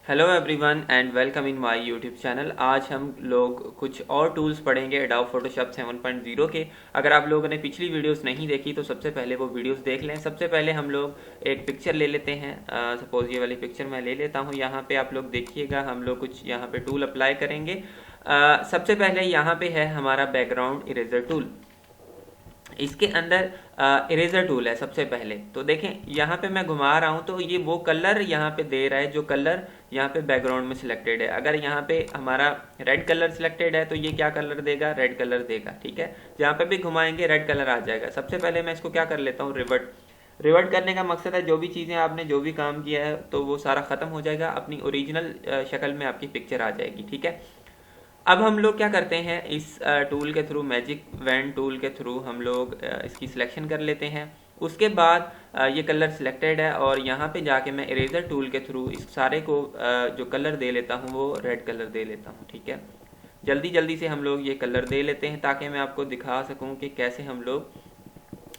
Hello everyone and welcome in my YouTube channel. आज हम लोग कुछ और टूल्स पढ़ेंगे एडोब फोटोशॉप 7.0 के। अगर आप लोगों ने पिछली वीडियोस नहीं देखी तो सबसे पहले वो वीडियोस देख लें। सबसे पहले हम लोग एक पिक्चर ले लेते हैं। सपोज ये वाली पिक्चर मैं ले लेता हूँ। यहाँ पे आप लोग देखिएगा, हम लोग कुछ यहाँ पे टूल अप्लाई करेंगे। सबसे पहले यहाँ पे है हमारा बैकग्राउंड इरेजर टूल। इसके अंदर इरेजर टूल है सबसे पहले। तो देखें यहाँ पे मैं घुमा रहा हूँ तो ये वो कलर यहाँ पे दे रहा है जो कलर यहाँ पे बैकग्राउंड में सिलेक्टेड है। अगर यहाँ पे हमारा रेड कलर सिलेक्टेड है तो ये क्या कलर देगा? रेड कलर देगा। ठीक है, जहाँ पे भी घुमाएंगे रेड कलर आ जाएगा। सबसे पहले मैं इसको क्या कर लेता हूँ, रिवर्ट। रिवर्ट करने का मकसद है जो भी चीज़ें आपने जो भी काम किया है तो वो सारा ख़त्म हो जाएगा, अपनी ओरिजिनल शक्ल में आपकी पिक्चर आ जाएगी। ठीक है, अब हम लोग क्या करते हैं, इस टूल के थ्रू, मैजिक वैन टूल के थ्रू हम लोग इसकी सिलेक्शन कर लेते हैं। उसके बाद ये कलर सिलेक्टेड है और यहाँ पे जाके मैं इरेजर टूल के थ्रू इस सारे को जो कलर दे लेता हूँ वो रेड कलर दे लेता हूँ। ठीक है, जल्दी जल्दी से हम लोग ये कलर दे लेते हैं ताकि मैं आपको दिखा सकूँ कि कैसे हम लोग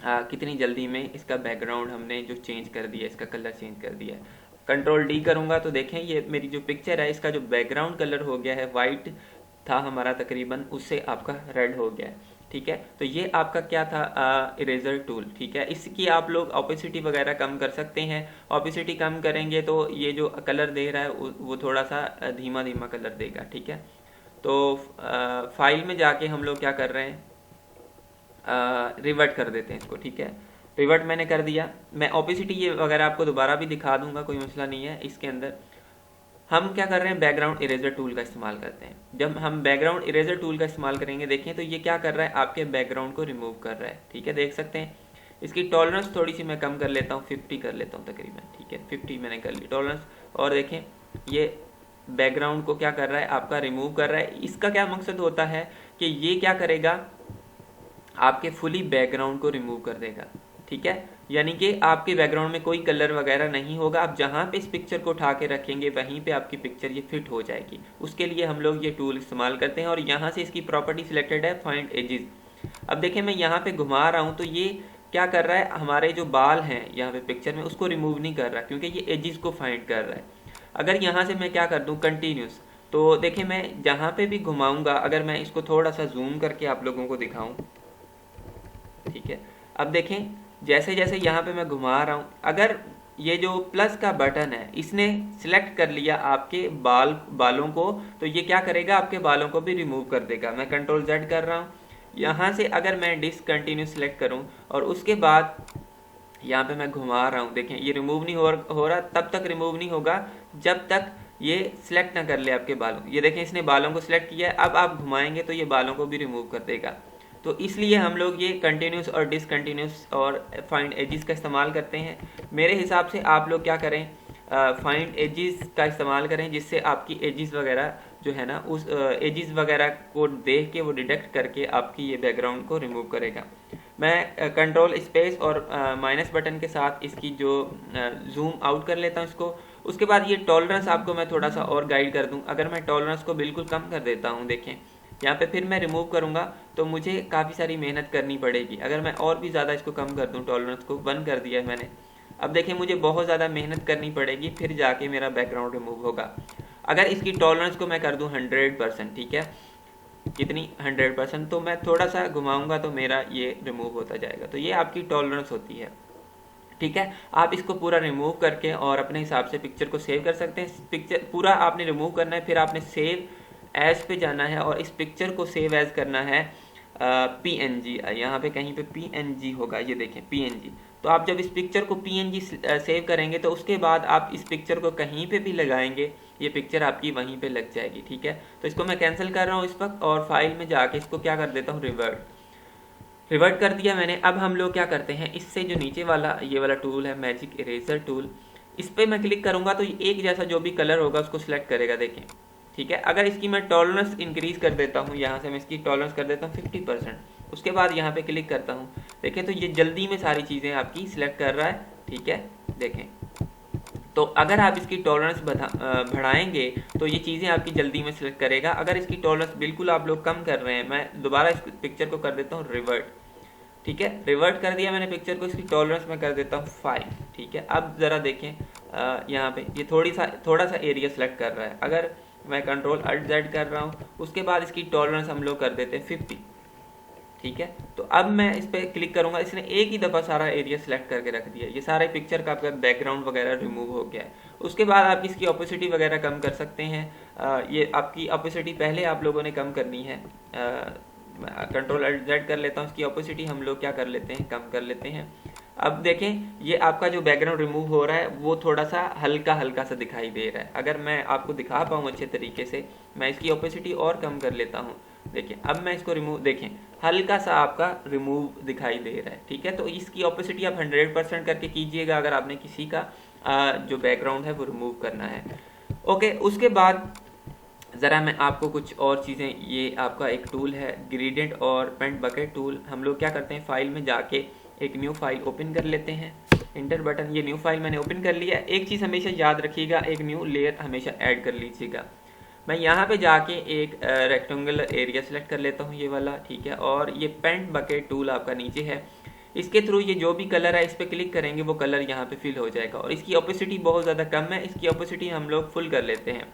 कितनी जल्दी में इसका बैकग्राउंड हमने जो चेंज कर दिया, इसका कलर चेंज कर दिया है। कंट्रोल डी करूँगा तो देखें ये मेरी जो पिक्चर है इसका जो बैकग्राउंड कलर हो गया है, वाइट था हमारा तकरीबन, उससे आपका रेड हो गया है। ठीक है, तो ये आपका क्या था, इरेजर टूल। ठीक है, इसकी आप लोग ओपेसिटी वगैरह कम कर सकते हैं। ओपेसिटी कम करेंगे तो ये जो कलर दे रहा है वो थोड़ा सा धीमा धीमा कलर देगा। ठीक है, तो फाइल में जाके हम लोग क्या कर रहे हैं, रिवर्ट कर देते हैं इसको। ठीक है, रिवर्ट मैंने कर दिया। मैं ओपेसिटी ये वगैरह आपको दोबारा भी दिखा दूंगा, कोई मसला नहीं है। इसके अंदर हम क्या कर रहे हैं, बैकग्राउंड इरेजर टूल का इस्तेमाल करते हैं। जब हम बैकग्राउंड इरेजर टूल का इस्तेमाल करेंगे, देखें तो ये क्या कर रहा है, आपके बैकग्राउंड को रिमूव कर रहा है। ठीक है, देख सकते हैं। इसकी टॉलरेंस थोड़ी सी मैं कम कर लेता हूँ, 50 कर लेता हूँ तकरीबन। ठीक है, 50 मैंने कर ली टॉलरेंस। और देखें ये बैकग्राउंड को क्या कर रहा है, आपका रिमूव कर रहा है। इसका क्या मकसद होता है कि ये क्या करेगा, आपके फुली बैकग्राउंड को रिमूव कर देगा। ठीक है, यानी कि आपके बैकग्राउंड में कोई कलर वगैरह नहीं होगा। आप जहाँ पे इस पिक्चर को उठा के रखेंगे वहीं पे आपकी पिक्चर ये फिट हो जाएगी। उसके लिए हम लोग ये टूल इस्तेमाल करते हैं। और यहाँ से इसकी प्रॉपर्टी सिलेक्टेड है, फाइंड एजेस। अब देखें मैं यहाँ पे घुमा रहा हूँ तो ये क्या कर रहा है, हमारे जो बाल हैं यहाँ पे पिक्चर में उसको रिमूव नहीं कर रहा, क्योंकि ये एजेस को फाइंड कर रहा है। अगर यहाँ से मैं क्या कर दूँ, कंटिन्यूस, तो देखें मैं जहाँ पे भी घुमाऊँगा, अगर मैं इसको थोड़ा सा जूम करके आप लोगों को दिखाऊँ। ठीक है, अब देखें जैसे जैसे यहाँ पे मैं घुमा रहा हूँ, अगर ये जो प्लस का बटन है इसने सिलेक्ट कर लिया आपके बालों को, तो ये क्या करेगा, आपके बालों को भी रिमूव कर देगा। मैं कंट्रोल जेड कर रहा हूँ। यहाँ से अगर मैं डिसकंटिन्यू सिलेक्ट करूँ और उसके बाद यहाँ पे मैं घुमा रहा हूँ, देखें ये रिमूव नहीं हो रहा। तब तक रिमूव नहीं होगा जब तक ये सिलेक्ट ना कर ले आपके बालों। ये देखें इसने बालों को सिलेक्ट किया है, अब आप घुमाएंगे तो ये बालों को भी रिमूव कर देगा। तो इसलिए हम लोग ये कंटिन्यूस और डिसकंटिन्यूस और फाइंड एजेस का इस्तेमाल करते हैं। मेरे हिसाब से आप लोग क्या करें, फाइंड एजेस का इस्तेमाल करें, जिससे आपकी एजेस वगैरह जो है ना, उस एजेस वगैरह को देख के वो डिटेक्ट करके आपकी ये बैकग्राउंड को रिमूव करेगा। मैं कंट्रोल स्पेस और माइनस बटन के साथ इसकी जो जूम आउट कर लेता हूँ इसको। उसके बाद ये टॉलरेंस आपको मैं थोड़ा सा और गाइड कर दूँ। अगर मैं टॉलरेंस को बिल्कुल कम कर देता हूँ, देखें यहाँ पे फिर मैं रिमूव करूँगा तो मुझे काफ़ी सारी मेहनत करनी पड़ेगी। अगर मैं और भी ज़्यादा इसको कम कर दूँ, टॉलरेंस को 1 कर दिया है मैंने, अब देखें मुझे बहुत ज़्यादा मेहनत करनी पड़ेगी, फिर जाके मेरा बैकग्राउंड रिमूव होगा। अगर इसकी टॉलरेंस को मैं कर दूँ 100%, ठीक है, कितनी 100%, तो मैं थोड़ा सा घुमाऊँगा तो मेरा ये रिमूव होता जाएगा। तो ये आपकी टॉलरेंस होती है। ठीक है, आप इसको पूरा रिमूव करके और अपने हिसाब से पिक्चर को सेव कर सकते हैं। पिक्चर पूरा आपने रिमूव करना है, फिर आपने सेव एज पे जाना है और इस पिक्चर को सेव एज करना है PNG। यहाँ पे कहीं पे PNG होगा, ये देखें PNG। तो आप जब इस पिक्चर को PNG सेव करेंगे तो उसके बाद आप इस पिक्चर को कहीं पे भी लगाएंगे, ये पिक्चर आपकी वहीं पे लग जाएगी। ठीक है, तो इसको मैं कैंसिल कर रहा हूँ इस वक्त और फाइल में जाके इसको क्या कर देता हूँ, रिवर्ट कर दिया मैंने। अब हम लोग क्या करते हैं, इससे जो नीचे वाला ये वाला टूल है, मैजिक इरेजर टूल, इस पर मैं क्लिक करूँगा तो एक जैसा जो भी कलर होगा उसको सिलेक्ट करेगा। देखें, ठीक है, अगर इसकी मैं टॉलरेंस इंक्रीज कर देता हूँ, यहाँ से मैं इसकी टॉलरेंस कर देता हूँ 50%, उसके बाद यहाँ पे क्लिक करता हूँ, देखें तो ये जल्दी में सारी चीज़ें आपकी सिलेक्ट कर रहा है। ठीक है, देखें तो अगर आप इसकी टॉलरेंस बढ़ाएंगे तो ये चीज़ें आपकी जल्दी में सिलेक्ट करेगा। अगर इसकी टॉलरेंस बिल्कुल आप लोग कम कर रहे हैं, मैं दोबारा इस पिक्चर को कर देता हूँ रिवर्ट। ठीक है, रिवर्ट कर दिया मैंने पिक्चर को, इसकी टॉलरेंस में कर देता हूँ 5। ठीक है, अब ज़रा देखें यहाँ पे ये थोड़ा सा एरिया सेलेक्ट कर रहा है। अगर मैं कंट्रोल अल्ट जेड कर रहा हूँ, उसके बाद इसकी टॉलरेंस हम लोग कर देते हैं 50, ठीक है। तो अब मैं इस पर क्लिक करूंगा, इसने एक ही दफ़ा सारा एरिया सेलेक्ट करके रख दिया, ये सारे पिक्चर का आपका बैकग्राउंड वगैरह रिमूव हो गया है। उसके बाद आप इसकी ऑपोसिटी वगैरह कम कर सकते हैं। ये आपकी ऑपोसिटी पहले आप लोगों ने कम करनी है। कंट्रोल अल्ट जेड कर लेता हूँ, इसकी ऑपोसिटी हम लोग क्या कर लेते हैं, कम कर लेते हैं। अब देखें ये आपका जो बैकग्राउंड रिमूव हो रहा है वो थोड़ा सा हल्का हल्का सा दिखाई दे रहा है। अगर मैं आपको दिखा पाऊँ अच्छे तरीके से, मैं इसकी ऑपोसिटी और कम कर लेता हूँ। देखिए अब मैं इसको रिमूव, देखें हल्का सा आपका रिमूव दिखाई दे रहा है, ठीक है। तो इसकी ऑपोसिटी आप 100% करके कीजिएगा अगर आपने किसी का जो बैकग्राउंड है वो रिमूव करना है। ओके, उसके बाद ज़रा मैं आपको कुछ और चीज़ें, ये आपका एक टूल है ग्रेडियंट और पेंट बकेट टूल। हम लोग क्या करते हैं, फाइल में जाके एक न्यू फाइल ओपन कर लेते हैं, इंटर बटन, ये न्यू फाइल मैंने ओपन कर लिया। एक चीज़ हमेशा याद रखिएगा, एक न्यू लेयर हमेशा ऐड कर लीजिएगा। मैं यहाँ पे जाके एक रेक्टेंगुलर एरिया सेलेक्ट कर लेता हूँ, ये वाला, ठीक है। और ये पेंट बकेट टूल आपका नीचे है, इसके थ्रू ये जो भी कलर है इस पर क्लिक करेंगे वो कलर यहाँ पे फिल हो जाएगा। और इसकी ऑपोसिटी बहुत ज़्यादा कम है, इसकी ऑपोसिटी हम लोग फुल कर लेते हैं।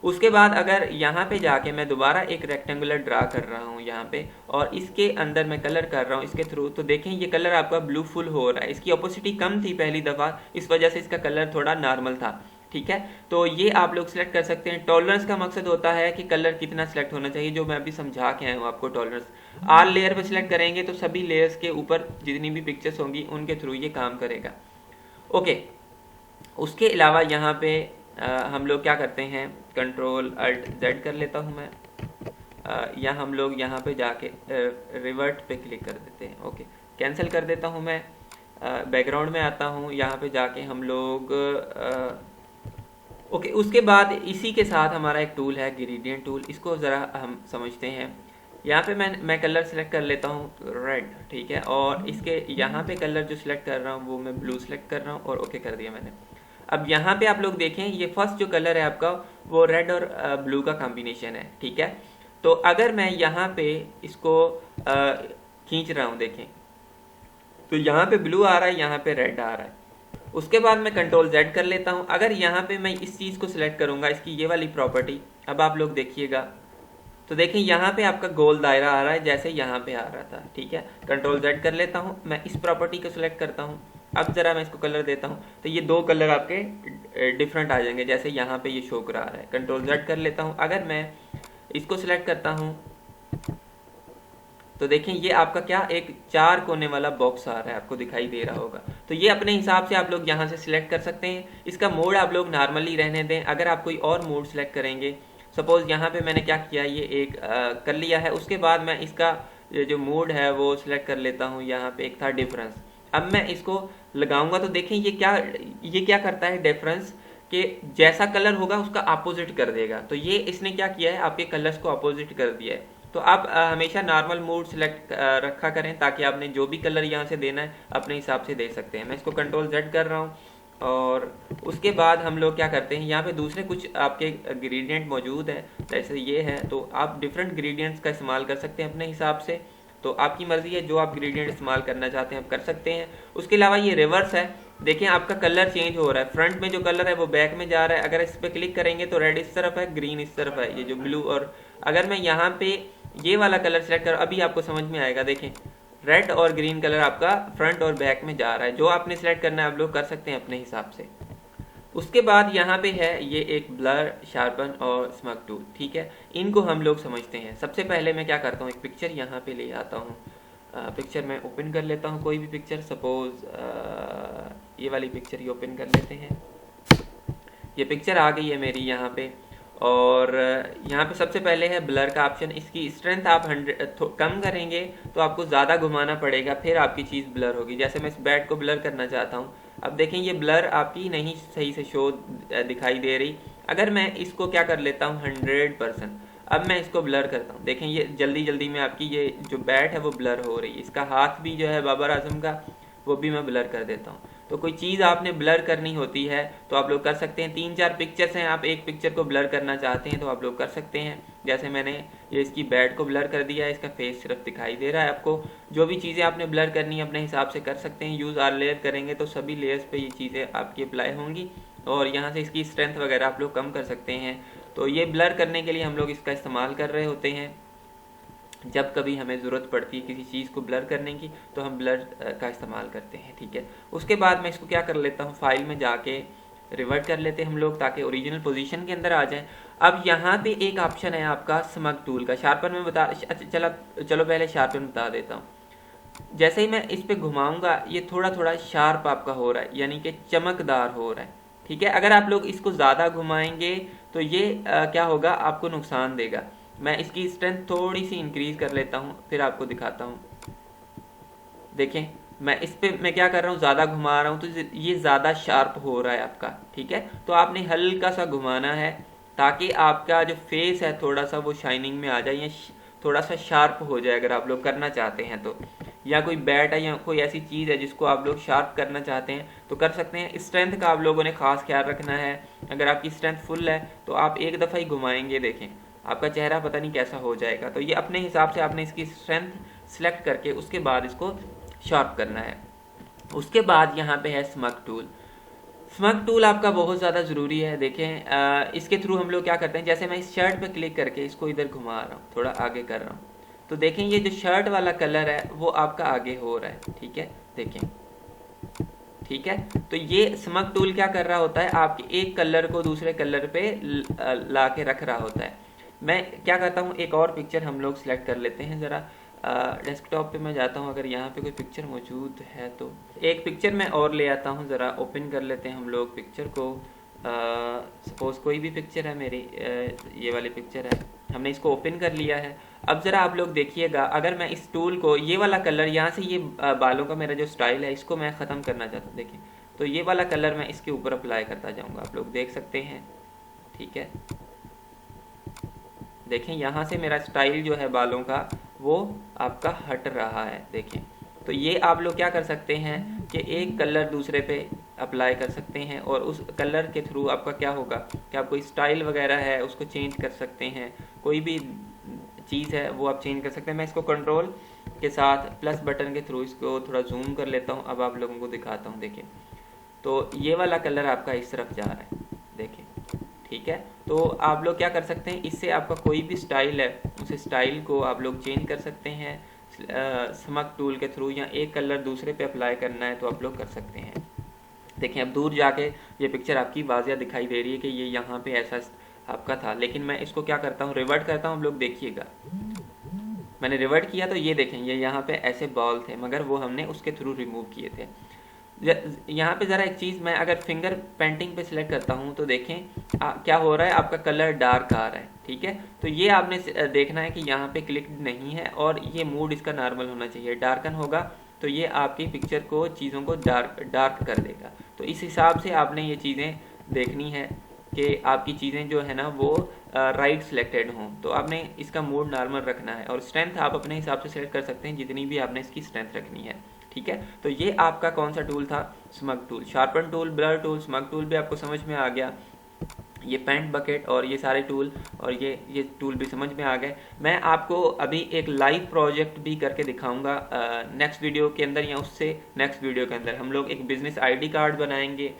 उसके बाद अगर यहाँ पे जाके मैं दोबारा एक रेक्टेंगुलर ड्रा कर रहा हूँ यहाँ पे, और इसके अंदर मैं कलर कर रहा हूँ इसके थ्रू, तो देखें ये कलर आपका ब्लू फुल हो रहा है। इसकी ऑपोसिटी कम थी पहली दफ़ा, इस वजह से इसका कलर थोड़ा नॉर्मल था, ठीक है। तो ये आप लोग सिलेक्ट कर सकते हैं। टॉलरेंस का मकसद होता है कि कलर कितना सिलेक्ट होना चाहिए, जो मैं अभी समझा के आया हूँ आपको। टॉलरेंस आल लेयर पे सिलेक्ट करेंगे तो सभी लेयर्स के ऊपर जितनी भी पिक्चर्स होंगी उनके थ्रू ये काम करेगा। ओके, उसके अलावा यहाँ पे हम लोग क्या करते हैं, कंट्रोल अल्ट जेड कर लेता हूँ मैं, या हम लोग यहाँ पे जाके रिवर्ट पे क्लिक कर देते हैं। ओके, कैंसिल कर देता हूँ मैं, बैकग्राउंड में आता हूँ, यहाँ पे जाके हम लोग ओके, उसके बाद इसी के साथ हमारा एक टूल है ग्रेडियंट टूल, इसको ज़रा हम समझते हैं। यहाँ पे मैं कलर सेलेक्ट कर लेता हूँ रेड, ठीक है। और इसके यहाँ पे कलर जो सिलेक्ट कर रहा हूँ वो मैं ब्लू सेलेक्ट कर रहा हूँ और ओके कर दिया मैंने। अब यहाँ पे आप लोग देखें, ये फर्स्ट जो कलर है आपका वो रेड और ब्लू का कॉम्बिनेशन है, ठीक है। तो अगर मैं यहाँ पे इसको खींच रहा हूँ, देखें तो यहाँ पे ब्लू आ रहा है, यहाँ पे रेड आ रहा है। उसके बाद मैं कंट्रोल जेड कर लेता हूँ। अगर यहाँ पे मैं इस चीज़ को सिलेक्ट करूँगा, इसकी ये वाली प्रॉपर्टी, अब आप लोग देखिएगा तो देखें यहाँ पे आपका गोल दायरा आ रहा है जैसे यहाँ पे आ रहा था, ठीक है। कंट्रोल जेड कर लेता हूँ, मैं इस प्रॉपर्टी को सिलेक्ट करता हूँ। अब ज़रा मैं इसको कलर देता हूँ तो ये दो कलर आपके डिफरेंट आ जाएंगे, जैसे यहाँ पे ये शो करा रहा है। कंट्रोल जेड कर लेता हूँ, अगर मैं इसको सिलेक्ट करता हूँ तो देखें ये आपका क्या एक 4 कोने वाला बॉक्स आ रहा है, आपको दिखाई दे रहा होगा। तो ये अपने हिसाब से आप लोग यहाँ से सिलेक्ट कर सकते हैं। इसका मोड आप लोग नॉर्मली रहने दें। अगर आप कोई और मोड सिलेक्ट करेंगे, सपोज यहाँ पे मैंने क्या किया, ये एक कर लिया है, उसके बाद मैं इसका जो मोड है वो सिलेक्ट कर लेता हूँ। यहाँ पे एक था डिफरेंस, अब मैं इसको लगाऊंगा तो देखें ये क्या करता है, डिफरेंस के जैसा कलर होगा उसका अपोजिट कर देगा। तो ये इसने क्या किया है, आपके कलर्स को अपोजिट कर दिया है। तो आप हमेशा नॉर्मल मोड सिलेक्ट रखा करें ताकि आपने जो भी कलर यहाँ से देना है अपने हिसाब से दे सकते हैं। मैं इसको कंट्रोल जेड कर रहा हूँ। और उसके बाद हम लोग क्या करते हैं, यहाँ पे दूसरे कुछ आपके ग्रेडियंट मौजूद है, जैसे ये है, तो आप डिफरेंट ग्रेडियंट्स का इस्तेमाल कर सकते हैं अपने हिसाब से। तो आपकी मर्ज़ी है, जो आप ग्रेडियंट इस्तेमाल करना चाहते हैं आप कर सकते हैं। उसके अलावा ये रिवर्स है, देखें आपका कलर चेंज हो रहा है, फ्रंट में जो कलर है वो बैक में जा रहा है। अगर इस पर क्लिक करेंगे तो रेड इस तरफ है, ग्रीन इस तरफ है, ये जो ब्लू। और अगर मैं यहाँ पे ये वाला कलर सेलेक्ट कर, अभी आपको समझ में आएगा, देखें रेड और ग्रीन कलर आपका फ्रंट और बैक में जा रहा है। जो आपने सेलेक्ट करना है आप लोग कर सकते हैं अपने हिसाब से। उसके बाद यहाँ पे है ये एक ब्लर, शार्पन और स्मग टूल, ठीक है। इनको हम लोग समझते हैं। सबसे पहले मैं क्या करता हूँ, एक पिक्चर यहाँ पे ले आता हूँ। पिक्चर मैं ओपन कर लेता हूँ, कोई भी पिक्चर, सपोज ये वाली पिक्चर ही ओपन कर लेते हैं। ये पिक्चर आ गई है मेरी यहाँ पे। और यहाँ पे सबसे पहले है ब्लर का ऑप्शन। इसकी स्ट्रेंथ आप 100 कम करेंगे तो आपको ज़्यादा घुमाना पड़ेगा, फिर आपकी चीज़ ब्लर होगी। जैसे मैं इस बैट को ब्लर करना चाहता हूँ, अब देखें ये ब्लर आपकी नहीं सही से शो दिखाई दे रही। अगर मैं इसको क्या कर लेता हूँ 100%, अब मैं इसको ब्लर करता हूँ, देखें ये जल्दी जल्दी में आपकी ये जो बैट है वो ब्लर हो रही है। इसका हाथ भी जो है बाबर आजम का, वो भी मैं ब्लर कर देता हूँ। तो कोई चीज़ आपने ब्लर करनी होती है तो आप लोग कर सकते हैं। 3-4 पिक्चर्स हैं, आप एक पिक्चर को ब्लर करना चाहते हैं तो आप लोग कर सकते हैं। जैसे मैंने ये इसकी बैट को ब्लर कर दिया है, इसका फेस सिर्फ दिखाई दे रहा है आपको। जो भी चीज़ें आपने ब्लर करनी है अपने हिसाब से कर सकते हैं। यूज़ आर लेयर करेंगे तो सभी लेयर्स पे ये चीज़ें आपकी अप्लाई होंगी। और यहाँ से इसकी स्ट्रेंथ वगैरह आप लोग कम कर सकते हैं। तो ये ब्लर करने के लिए हम लोग इसका इस्तेमाल कर रहे होते हैं। जब कभी हमें ज़रूरत पड़ती है किसी चीज़ को ब्लर करने की तो हम ब्लर का इस्तेमाल करते हैं, ठीक है। उसके बाद मैं इसको क्या कर लेता हूँ, फाइल में जाके रिवर्ट कर लेते हैं हम लोग ताकि ओरिजिनल पोजीशन के अंदर आ जाए। अब यहाँ पे एक ऑप्शन है आपका स्मग टूल का, शार्पन में बता चलो पहले शार्पन बता देता हूँ। जैसे ही मैं इस पे घुमाऊंगा ये थोड़ा थोड़ा शार्प आपका हो रहा है, यानी कि चमकदार हो रहा है, ठीक है। अगर आप लोग इसको ज़्यादा घुमाएंगे तो ये क्या होगा, आपको नुकसान देगा। मैं इसकी स्ट्रेंथ थोड़ी सी इंक्रीज कर लेता हूँ, फिर आपको दिखाता हूँ। देखें मैं इस पे मैं क्या कर रहा हूँ, ज़्यादा घुमा रहा हूँ तो ये ज़्यादा शार्प हो रहा है आपका, ठीक है। तो आपने हल्का सा घुमाना है ताकि आपका जो फेस है थोड़ा सा वो शाइनिंग में आ जाए या थोड़ा सा शार्प हो जाए। अगर आप लोग करना चाहते हैं तो, या कोई बैट है या कोई ऐसी चीज़ है जिसको आप लोग शार्प करना चाहते हैं तो कर सकते हैं। स्ट्रेंथ का आप लोगों ने खास ख्याल रखना है। अगर आपकी स्ट्रेंथ फुल है तो आप एक दफ़ा ही घुमाएंगे, देखें आपका चेहरा पता नहीं कैसा हो जाएगा। तो ये अपने हिसाब से आपने इसकी स्ट्रेंथ सेलेक्ट करके उसके बाद इसको शार्प करना है। उसके बाद यहाँ पे है स्मग टूल। स्मग टूल आपका बहुत ज़्यादा ज़रूरी है। देखें इसके थ्रू हम लोग क्या करते हैं, जैसे मैं इस शर्ट पे क्लिक करके इसको इधर घुमा रहा हूँ, थोड़ा आगे कर रहा हूँ, तो देखें ये जो शर्ट वाला कलर है वो आपका आगे हो रहा है, ठीक है। देखें ठीक है, तो ये स्मग टूल क्या कर रहा होता है, आपके एक कलर को दूसरे कलर पे ला के रख रहा होता है। मैं क्या करता हूँ, एक और पिक्चर हम लोग सिलेक्ट कर लेते हैं ज़रा। डेस्कटॉप पे मैं जाता हूँ, अगर यहाँ पे कोई पिक्चर मौजूद है तो एक पिक्चर मैं और ले आता हूँ। ज़रा ओपन कर लेते हैं हम लोग पिक्चर को। सपोज़ कोई भी पिक्चर है मेरी, ये वाली पिक्चर है, हमने इसको ओपन कर लिया है। अब ज़रा आप लोग देखिएगा, अगर मैं इस टूल को, ये वाला कलर यहाँ से, ये बालों का मेरा जो स्टाइल है इसको मैं ख़त्म करना चाहता हूँ, देखिए तो ये वाला कलर मैं इसके ऊपर अप्लाई करता जाऊँगा, आप लोग देख सकते हैं, ठीक है। देखें यहाँ से मेरा स्टाइल जो है बालों का वो आपका हट रहा है, देखें। तो ये आप लोग क्या कर सकते हैं कि एक कलर दूसरे पे अप्लाई कर सकते हैं और उस कलर के थ्रू आपका क्या होगा कि आप कोई स्टाइल वगैरह है उसको चेंज कर सकते हैं, कोई भी चीज़ है वो आप चेंज कर सकते हैं। मैं इसको कंट्रोल के साथ प्लस बटन के थ्रू इसको थोड़ा जूम कर लेता हूँ, अब आप लोगों को दिखाता हूँ। देखिए तो ये वाला कलर आपका इस तरफ जा रहा है, देखिए, ठीक है। तो आप लोग क्या कर सकते हैं, इससे आपका कोई भी स्टाइल है उस स्टाइल को आप लोग चेंज कर सकते हैं स्मग टूल के थ्रू, या एक कलर दूसरे पे अप्लाई करना है तो आप लोग कर सकते हैं। देखें अब दूर जाके ये पिक्चर आपकी वाज़िया दिखाई दे रही है कि ये यहाँ पे ऐसा आपका था, लेकिन मैं इसको क्या करता हूँ, रिवर्ट करता हूँ। आप लोग देखिएगा मैंने रिवर्ट किया तो ये देखें ये यहाँ पे ऐसे बॉल थे, मगर वो हमने उसके थ्रू रिमूव किए थे। यहाँ पे ज़रा एक चीज़, मैं अगर फिंगर पेंटिंग पे सिलेक्ट करता हूँ तो देखें क्या हो रहा है, आपका कलर डार्क आ रहा है, ठीक है। तो ये आपने देखना है कि यहाँ पे क्लिक नहीं है और ये मूड इसका नॉर्मल होना चाहिए। डार्कन होगा तो ये आपकी पिक्चर को, चीज़ों को डार्क कर देगा। तो इस हिसाब से आपने ये चीज़ें देखनी है कि आपकी चीज़ें जो है ना वो राइट सिलेक्टेड हों। तो आपने इसका मूड नॉर्मल रखना है और स्ट्रेंथ आप अपने हिसाब से सिलेक्ट कर सकते हैं जितनी भी आपने इसकी स्ट्रेंथ रखनी है, ठीक है। तो ये आपका कौन सा टूल था, smug tool. Sharpen tool, blur tool, smug tool भी आपको समझ में आ गया। ये पेंट बकेट और ये सारे टूल और ये टूल भी समझ में आ गए। मैं आपको अभी एक लाइव प्रोजेक्ट भी करके दिखाऊंगा नेक्स्ट वीडियो के अंदर, या उससे नेक्स्ट वीडियो के अंदर हम लोग एक बिजनेस आईडी कार्ड बनाएंगे,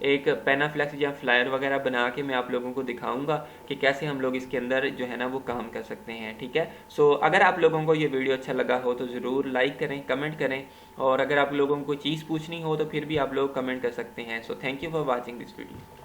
एक पेनाफ्लेक्स या फ्लायर वगैरह बना के मैं आप लोगों को दिखाऊंगा कि कैसे हम लोग इसके अंदर जो है ना वो काम कर सकते हैं, ठीक है। सो अगर आप लोगों को ये वीडियो अच्छा लगा हो तो ज़रूर लाइक करें, कमेंट करें, और अगर आप लोगों को चीज़ पूछनी हो तो फिर भी आप लोग कमेंट कर सकते हैं। So thank you for watching this video.